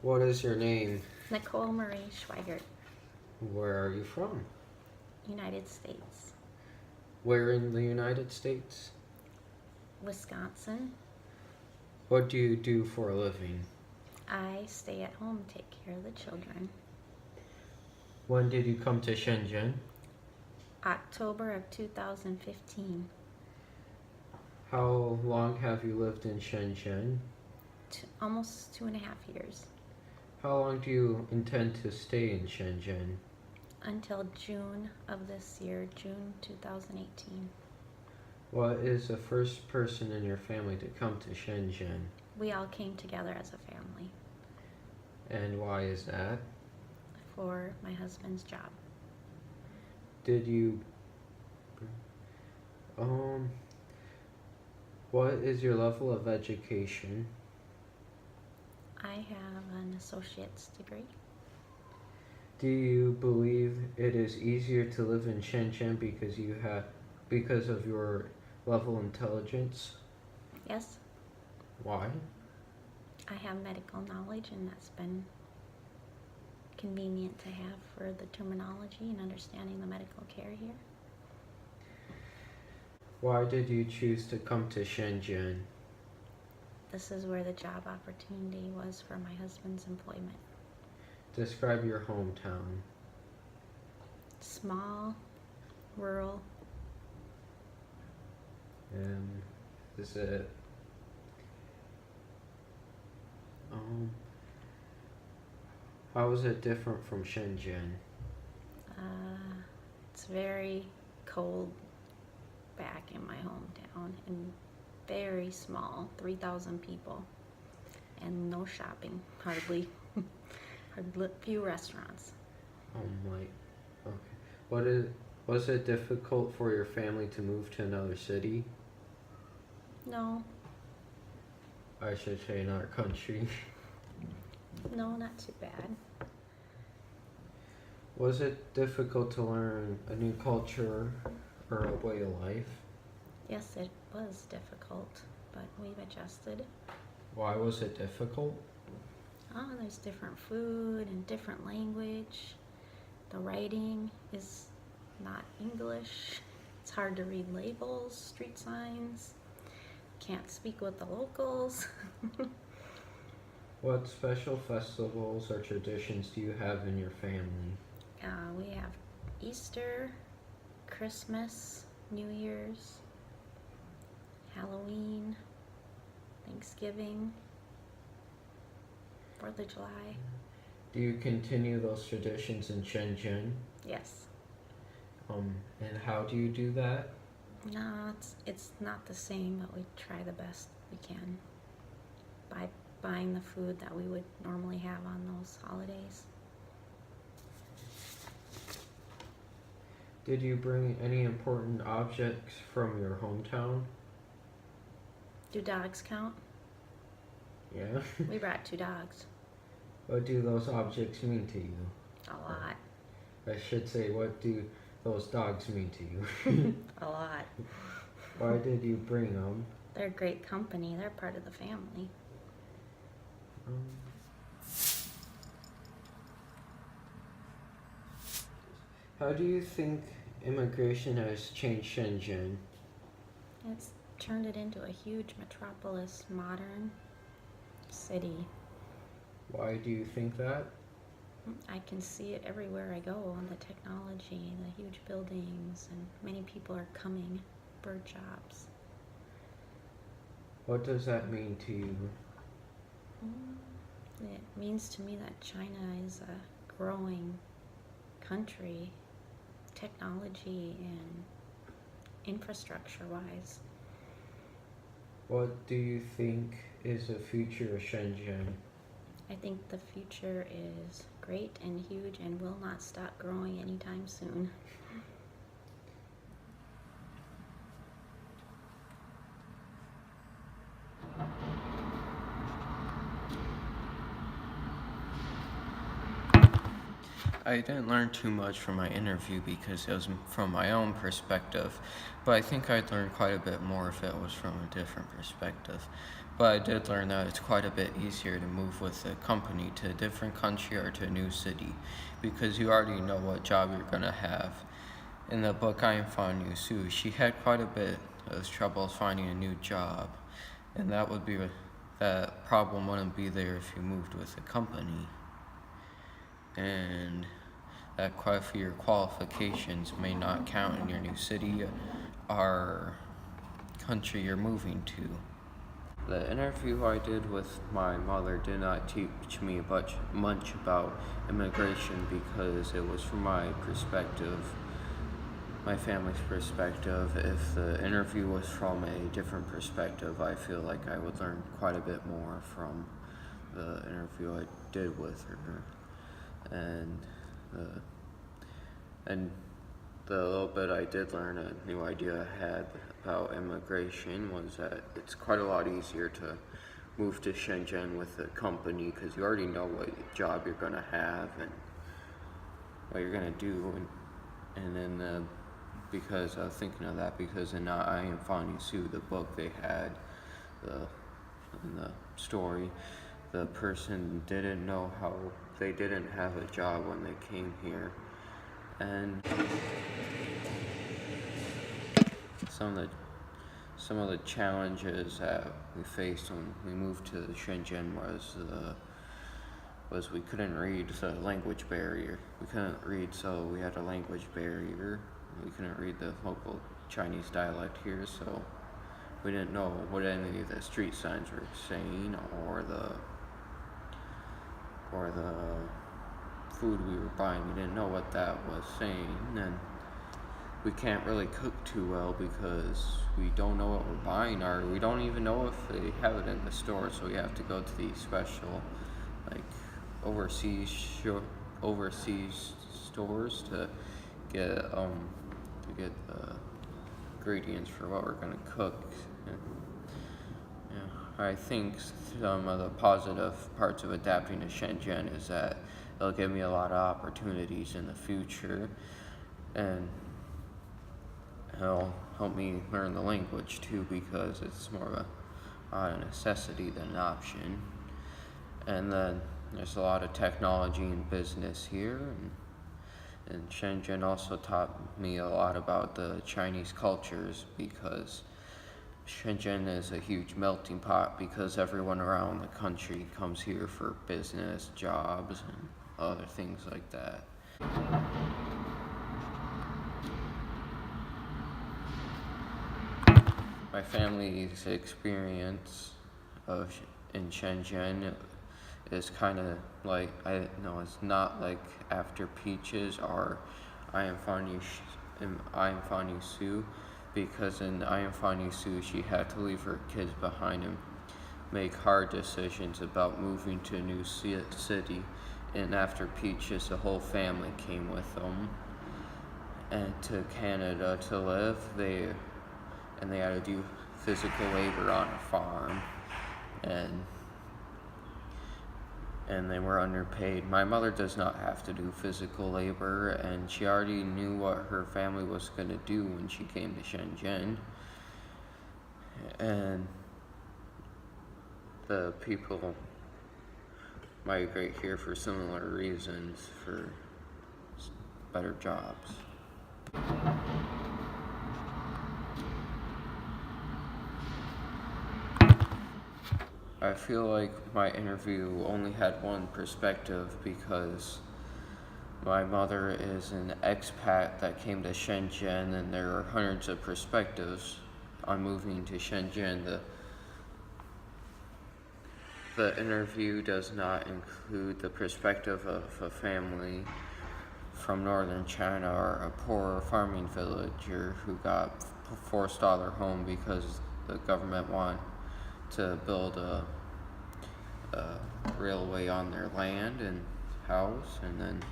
What is your name? Nicole Marie Schweigert, Where are you from? United States. Where in the United States? Wisconsin. What do you do for a living? I stay at home, take care of the children. When did you come to Shenzhen? October of 2015. How long have you lived in Shenzhen? Almost 2.5 years. How long do you intend to stay in Shenzhen? Until June of this year, June 2018. What is the first person in your family to come to Shenzhen? We all came together as a family And why is that? for my husband's job. Did you um what is your level of education? I have an associate's degree. Do you believe it is easier to live in Shenzhen because of your level of intelligence? Yes, Why? I have medical knowledge, and that's been convenient to have for the terminology and understanding the medical care here. Why did you choose to come to Shenzhen? This is where the job opportunity was for my husband's employment. Describe your hometown. Small, rural. Is it how is it different from Shenzhen? It's very cold back in my hometown and very small, 3,000 people, and no shopping, hardly, few restaurants. Okay. Was it difficult for your family to move to another city? No, I should say another country. no, not too bad. Was it difficult to learn a new culture or a way of life? Yes, it was difficult, but we've adjusted. Why was it difficult? There's different food and different language. The writing is not English. It's hard to read labels, street signs. Can't speak with the locals. What special festivals or traditions do you have in your family? We have Easter, Christmas, New Year's, Halloween, Thanksgiving, 4th of July. Do you continue those traditions in Shenzhen? Yes. And how do you do that? No, it's not the same, but we try the best we can by buying the food that we would normally have on those holidays. Did you bring any important objects from your hometown? Do dogs count? Yeah. We brought 2 dogs. What do those objects mean to you? A lot. I should say, what do those dogs mean to you? A lot. Why did you bring them? They're great company. They're part of the family. How do you think immigration has changed Shenzhen? It's turned it into a huge metropolis, modern city. Why do you think that? I can see it everywhere I go on the technology, the huge buildings, and many people are coming for jobs. What does that mean to you? It means to me that China is a growing country, technology and infrastructure-wise. What do you think is the future of Shenzhen? I think the future is great and huge and will not stop growing anytime soon. I didn't learn too much from my interview because it was from my own perspective, but I think I'd learn quite a bit more if it was from a different perspective. But I did learn that it's quite a bit easier to move with a company to a different country or to a new city because you already know what job you're going to have. In the book I Am Finding You Sue, she had quite a bit of trouble finding a new job, and that problem wouldn't be there if you moved with a company. And that quite a few your qualifications may not count in your new city or country you're moving to. The interview I did with my mother did not teach me much about immigration because it was from my perspective, my family's perspective. If the interview was from a different perspective, I feel like I would learn quite a bit more from the interview I did with her. And the little bit I did learn, a new idea I had about immigration was that it's quite a lot easier to move to Shenzhen with a company because you already know what job you're going to have and what you're going to do. And then because I was thinking of that because in I Am Finding Sue, the book they had, in the story, the person didn't know how they didn't have a job when they came here, and some of the challenges that we faced when we moved to Shenzhen was we couldn't read, the language barrier. We couldn't read, so we had a language barrier. We couldn't read the local Chinese dialect here, so we didn't know what any of the street signs were saying or the food we were buying. We didn't know what that was saying, and we can't really cook too well because we don't know what we're buying, or we don't even know if they have it in the store, so we have to go to these special like overseas stores to get the ingredients for what we're gonna cook. And, I think some of the positive parts of adapting to Shenzhen is that it'll give me a lot of opportunities in the future, and it'll help me learn the language too because it's more of a necessity than an option. And then there's a lot of technology and business here, and Shenzhen also taught me a lot about the Chinese cultures because Shenzhen is a huge melting pot because everyone around the country comes here for business, jobs, and other things like that. My family's experience in Shenzhen is kind of like, it's not like After Peaches or I Am Finding Sue, because in I Am Finding Sue, she had to leave her kids behind and make hard decisions about moving to a new city. And After Peaches, the whole family came with them and to Canada to live. They had to do physical labor on a farm, and they were underpaid. My mother does not have to do physical labor, and she already knew what her family was going to do when she came to Shenzhen. And the people migrate here for similar reasons, for better jobs. I feel like my interview only had one perspective because my mother is an expat that came to Shenzhen, and there are hundreds of perspectives on moving to Shenzhen. The interview does not include the perspective of a family from northern China or a poor farming villager who got forced out of their home because the government wanted to build a railway on their land and house, and then